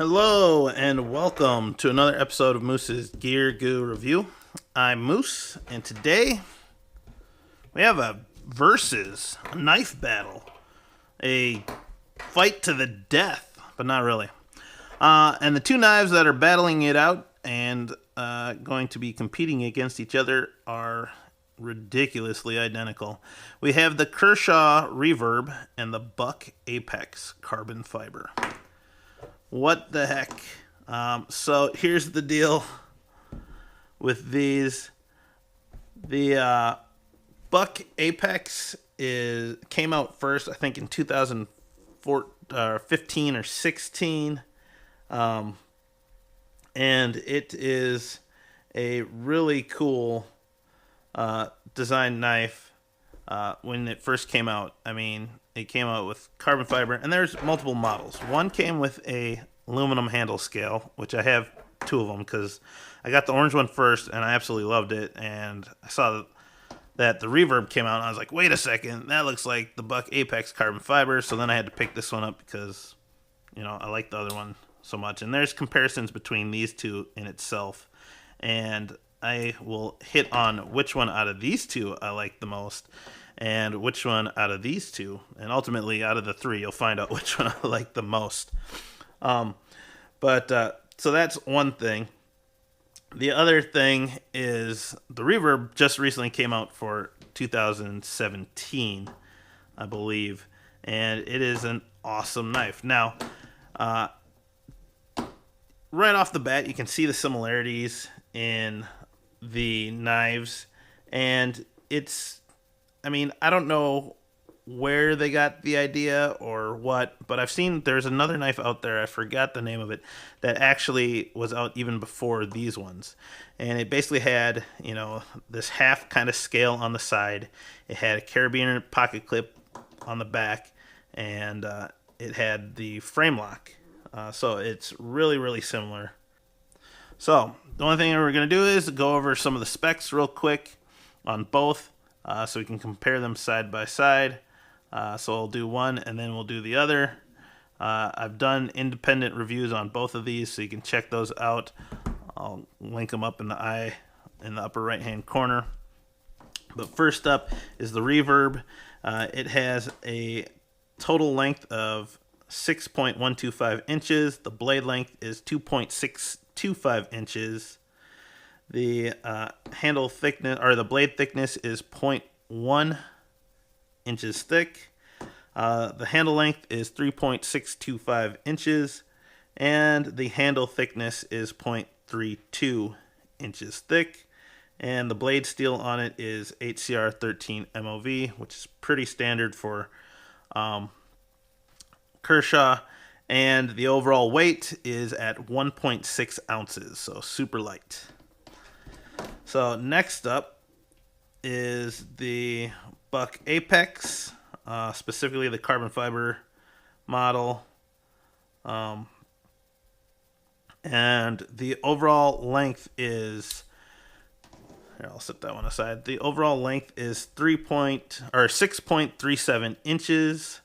Hello and welcome to another episode of Moose's Gear Goo Review. I'm Moose, and today we have a knife battle, a fight to the death, but not really. And the two knives that are battling it out and going to be competing against each other are ridiculously identical. We have the Kershaw Reverb and the Buck Apex carbon fiber. What the heck? So here's the deal with these. The Buck Apex came out first, I think, in 2015 or 16. And it is a really cool design knife. When it first came out, I mean, it came out with carbon fiber, and there's multiple models. One came with a aluminum handle scale, which I have two of them because I got the orange one first, and I absolutely loved it. And I saw that the Reverb came out, and I was like, wait a second, that looks like the Buck Apex carbon fiber. So then I had to pick this one up because, you know, I like the other one so much. And there's comparisons between these two in itself, and I will hit on which one out of these two I like the most and which one out of these two, and ultimately out of the three, you'll find out which one I like the most. So that's one thing. The other thing is the Reverb just recently came out for 2017, I believe, and it is an awesome knife. Now, right off the bat, you can see the similarities in the knives, and I don't know where they got the idea or what, but I've seen there's another knife out there, I forgot the name of it, that actually was out even before these ones. And it basically had, this half kind of scale on the side. It had a carabiner pocket clip on the back, and it had the frame lock. So it's really, really similar. So the only thing we're going to do is go over some of the specs real quick on both, so we can compare them side by side. So I'll do one and then we'll do the other. I've done independent reviews on both of these, so you can check those out. I'll link them up in the upper right hand corner. But first up is the Reverb. It has a total length of 6.125 inches. The blade length is 2.625 inches. The handle thickness, or the blade thickness, is 0.1 inches thick. The handle length is 3.625 inches, and the handle thickness is 0.32 inches thick. And the blade steel on it is HCR13 MOV, which is pretty standard for Kershaw. And the overall weight is at 1.6 ounces, so super light. So next up is the Buck Apex, specifically the carbon fiber model. And the overall length is, here, I'll set that one aside. The overall length is 6.37 inches.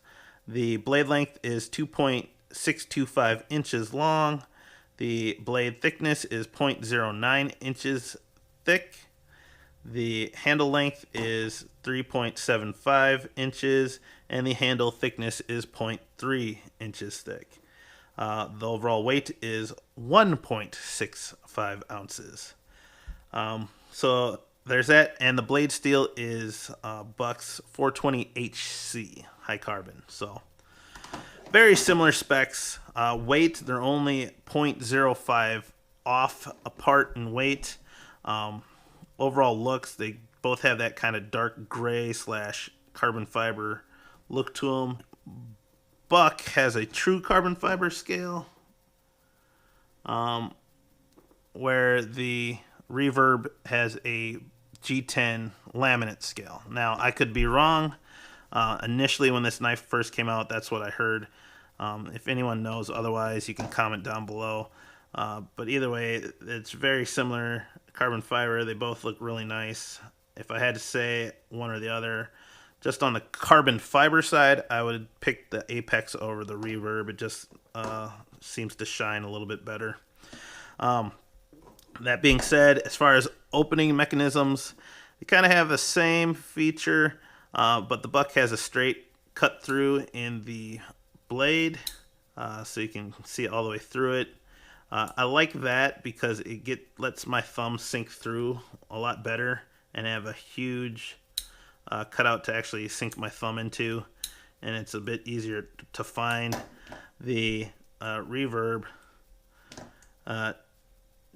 The blade length is 2.625 inches long. The blade thickness is 0.09 inches thick. The handle length is 3.75 inches, and the handle thickness is 0.3 inches thick. The overall weight is 1.65 ounces. So there's that, and the blade steel is Buck's 420HC high carbon. So very similar specs. Weight, they're only 0.05 off apart in weight. Overall looks, they both have that kind of dark gray / carbon fiber look to them. Buck has a true carbon fiber scale, where the Reverb has a G10 laminate scale. Now, I could be wrong. Initially, when this knife first came out, that's what I heard. If anyone knows otherwise, you can comment down below. But either way, it's very similar carbon fiber. They both look really nice. If I had to say one or the other, just on the carbon fiber side, I would pick the Apex over the Reverb. It just seems to shine a little bit better. That being said, as far as opening mechanisms, they kind of have the same feature, but the Buck has a straight cut through in the blade, so you can see it all the way through it. I like that because it lets my thumb sink through a lot better, and I have a huge cutout to actually sink my thumb into, and it's a bit easier to find. The Reverb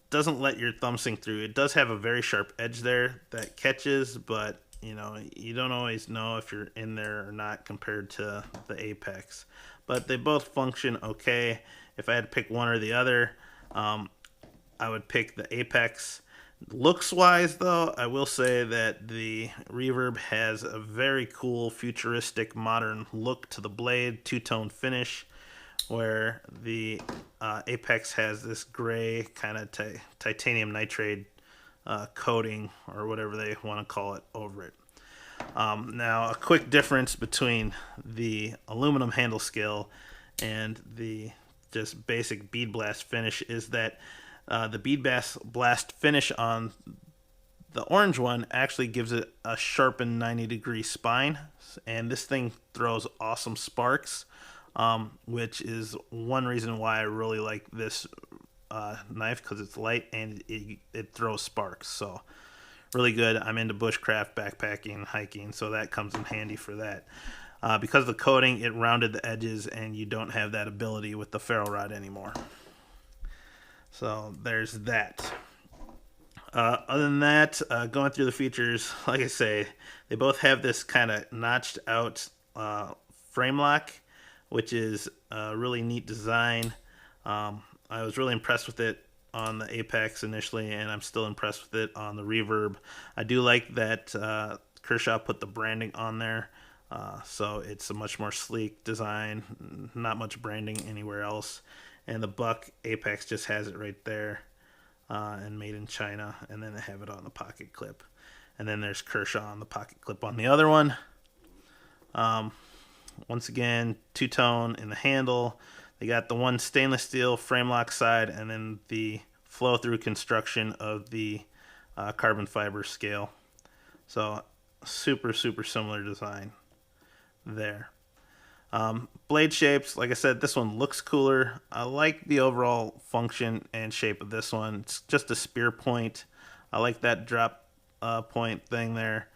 doesn't let your thumb sink through. It does have a very sharp edge there that catches, but you know, you don't always know if you're in there or not compared to the Apex. But they both function okay. If I had to pick one or the other, I would pick the Apex. Looks wise though, I will say that the Reverb has a very cool futuristic modern look to the blade, two-tone finish, where the Apex has this gray kind of titanium nitride coating, or whatever they want to call it, over it. Now, a quick difference between the aluminum handle scale and the just basic bead blast finish is that the bead blast finish on the orange one actually gives it a sharpened 90-degree spine, and this thing throws awesome sparks, which is one reason why I really like this knife, because it's light and it throws sparks. So really good. I'm into bushcraft, backpacking, hiking, so that comes in handy for that. Because of the coating, it rounded the edges, and you don't have that ability with the ferro rod anymore. So there's that. Other than that, going through the features, like I say, they both have this kind of notched out frame lock, which is a really neat design. I was really impressed with it on the Apex initially, and I'm still impressed with it on the Reverb. I do like that Kershaw put the branding on there, so it's a much more sleek design, not much branding anywhere else. And the Buck Apex just has it right there, and made in China, and then they have it on the pocket clip. And then there's Kershaw on the pocket clip on the other one. Once again, two-tone in the handle. They got the one stainless steel frame lock side, and then the flow-through construction of the carbon fiber scale. So super similar design there. Blade shapes, like I said, this one looks cooler. I like the overall function and shape of this one. It's just a spear point. I like that drop point thing there.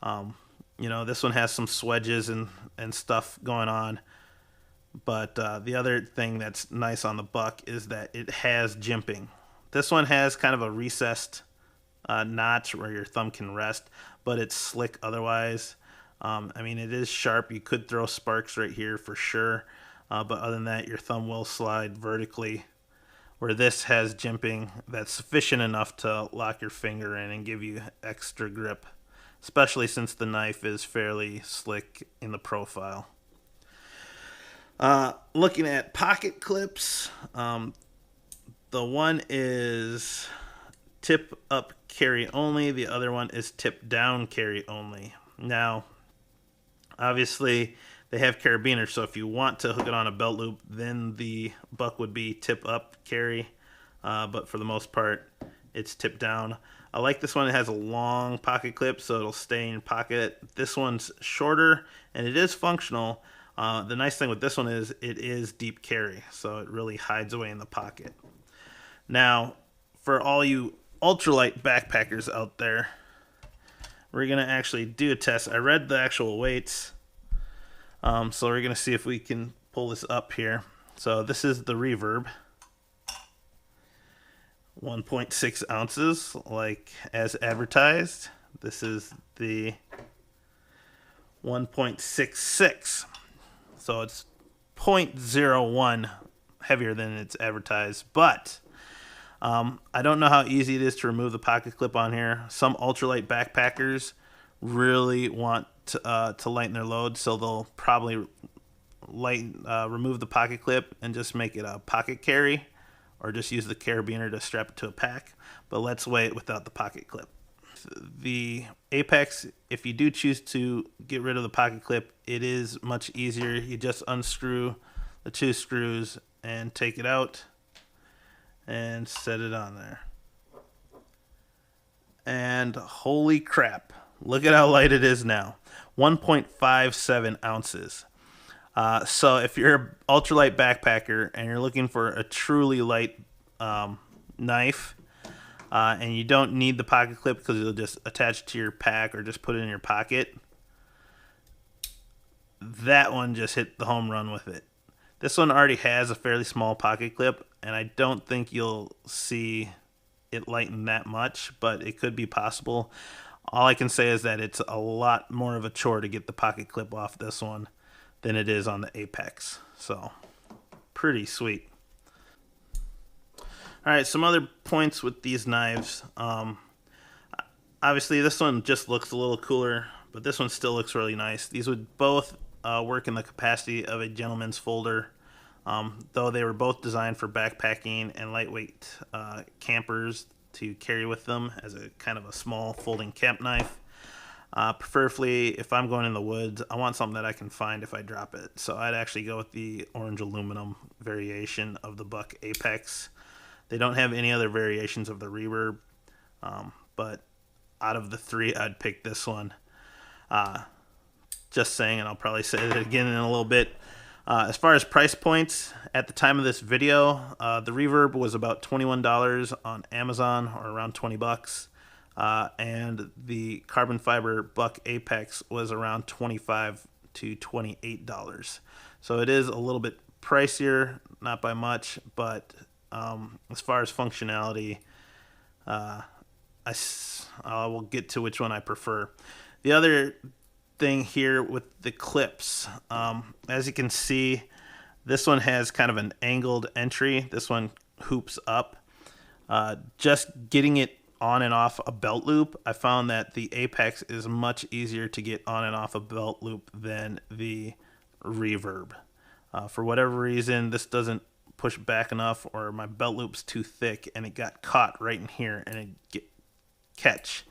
You know, this one has some swedges and stuff going on. But the other thing that's nice on the Buck is that it has jimping. This one has kind of a recessed notch where your thumb can rest, but it's slick otherwise. I mean, it is sharp. You could throw sparks right here for sure, but other than that, your thumb will slide vertically, where this has jimping that's sufficient enough to lock your finger in and give you extra grip, especially since the knife is fairly slick in the profile. Looking at pocket clips, the one is tip up carry only, the other one is tip down carry only. Now, obviously, they have carabiners, so if you want to hook it on a belt loop, then the Buck would be tip up carry, but for the most part, it's tip down. I like this one. It has a long pocket clip, so it'll stay in your pocket. This one's shorter, and it is functional. The nice thing with this one is it is deep carry, so it really hides away in the pocket. Now, for all you ultralight backpackers out there, we're going to actually do a test. I read the actual weights, so we're going to see if we can pull this up here. So this is the Reverb, 1.6 ounces, like as advertised. This is the 1.66. So it's 0.01 heavier than it's advertised, but I don't know how easy it is to remove the pocket clip on here. Some ultralight backpackers really want to lighten their load, so they'll probably remove the pocket clip and just make it a pocket carry, or just use the carabiner to strap it to a pack. But let's weigh it without the pocket clip. The Apex, if you do choose to get rid of the pocket clip, it is much easier. You just unscrew the two screws and take it out and set it on there. And holy crap, look at how light it is now. 1.57 ounces. So if you're an ultralight backpacker and you're looking for a truly light knife, and you don't need the pocket clip because it'll just attach to your pack or just put it in your pocket, that one just hit the home run with it. This one already has a fairly small pocket clip, and I don't think you'll see it lighten that much, but it could be possible. All I can say is that it's a lot more of a chore to get the pocket clip off this one than it is on the Apex. So, pretty sweet. All right, some other points with these knives. Obviously, this one just looks a little cooler, but this one still looks really nice. These would both work in the capacity of a gentleman's folder, though they were both designed for backpacking and lightweight campers to carry with them as a kind of a small folding camp knife. Preferably, if I'm going in the woods, I want something that I can find if I drop it. So I'd actually go with the orange aluminum variation of the Buck Apex. They don't have any other variations of the Reverb, but out of the three, I'd pick this one. Just saying, and I'll probably say it again in a little bit. As far as price points, at the time of this video, the Reverb was about $21 on Amazon, or around 20 bucks. And the carbon fiber Buck Apex was around $25 to $28. So it is a little bit pricier, not by much, but as far as functionality, I will get to which one I prefer. The other thing here with the clips, as you can see, this one has kind of an angled entry. This one hoops up. Just getting it on and off a belt loop, I found that the Apex is much easier to get on and off a belt loop than the Reverb. For whatever reason, this doesn't push back enough, or my belt loop's too thick and it got caught right in here and it catch.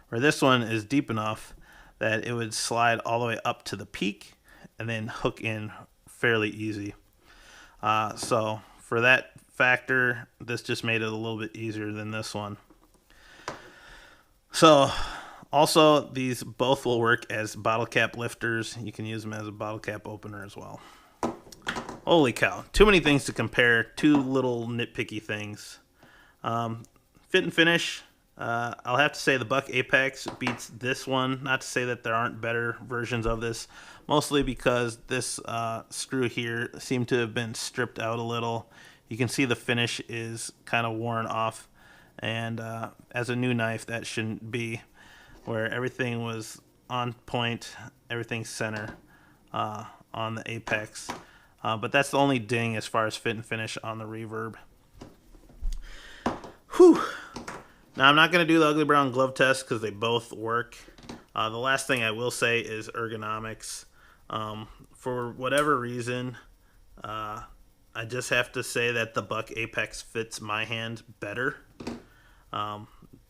Where this one is deep enough that it would slide all the way up to the peak and then hook in fairly easy. So for that factor, this just made it a little bit easier than this one. So also, these both will work as bottle cap lifters. You can use them as a bottle cap opener as well. Holy cow, too many things to compare, two little nitpicky things. Fit and finish, I'll have to say the Buck Apex beats this one. Not to say that there aren't better versions of this, mostly because this screw here seemed to have been stripped out a little. You can see the finish is kind of worn off, and as a new knife, that shouldn't be, where everything was on point, everything's center on the Apex. But that's the only ding as far as fit and finish on the Reverb. Whew. Now, I'm not going to do the ugly brown glove test because they both work. The last thing I will say is ergonomics. For whatever reason, I just have to say that the Buck Apex fits my hand better.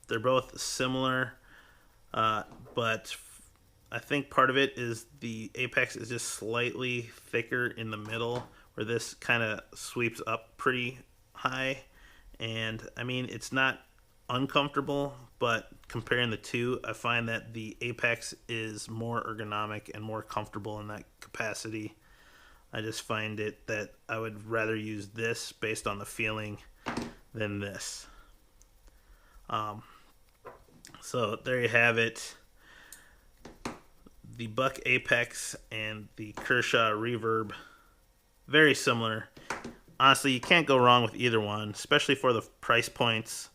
They're both similar, but I think part of it is the Apex is just slightly thicker in the middle, where this kind of sweeps up pretty high. And I mean, it's not uncomfortable, but comparing the two, I find that the Apex is more ergonomic and more comfortable in that capacity. I just find it that I would rather use this based on the feeling than this. So there you have it. The Buck Apex and the Kershaw Reverb, very similar. Honestly, you can't go wrong with either one, especially for the price points,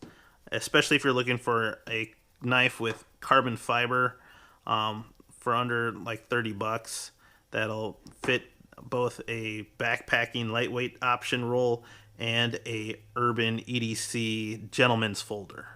especially if you're looking for a knife with carbon fiber for under like 30 bucks. That'll fit both a backpacking lightweight option roll and a urban EDC gentleman's folder.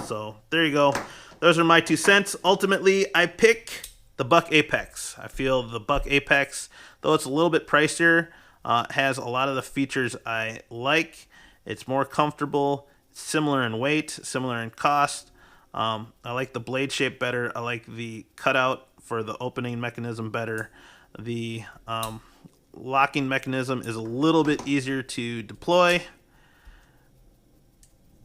So there you go. Those are my 2 cents. Ultimately, I pick the Buck Apex. I feel the Buck Apex, though it's a little bit pricier, has a lot of the features I like. It's more comfortable, similar in weight, similar in cost. I like the blade shape better. I like the cutout for the opening mechanism better. The locking mechanism is a little bit easier to deploy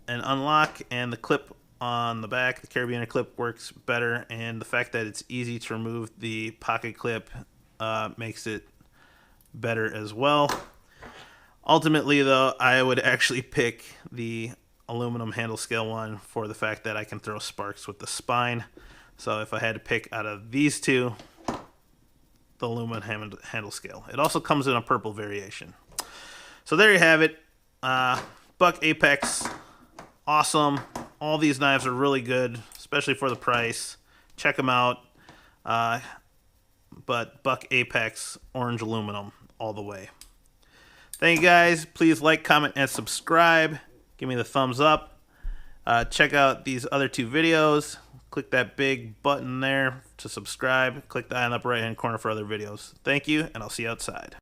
and unlock, and the clip on the back, the carabiner clip, works better, and the fact that it's easy to remove the pocket clip makes it better as well. Ultimately though, I would actually pick the aluminum handle scale one for the fact that I can throw sparks with the spine. So if I had to pick out of these two, the aluminum handle scale. It also comes in a purple variation. So there you have it. Buck Apex, awesome. All these knives are really good, especially for the price. Check them out. But Buck Apex, orange aluminum, all the way. Thank you guys. Please like, comment, and subscribe. Give me the thumbs up. Check out these other two videos. Click that big button there to subscribe. Click the eye in the upper right hand corner for other videos. Thank you, and I'll see you outside.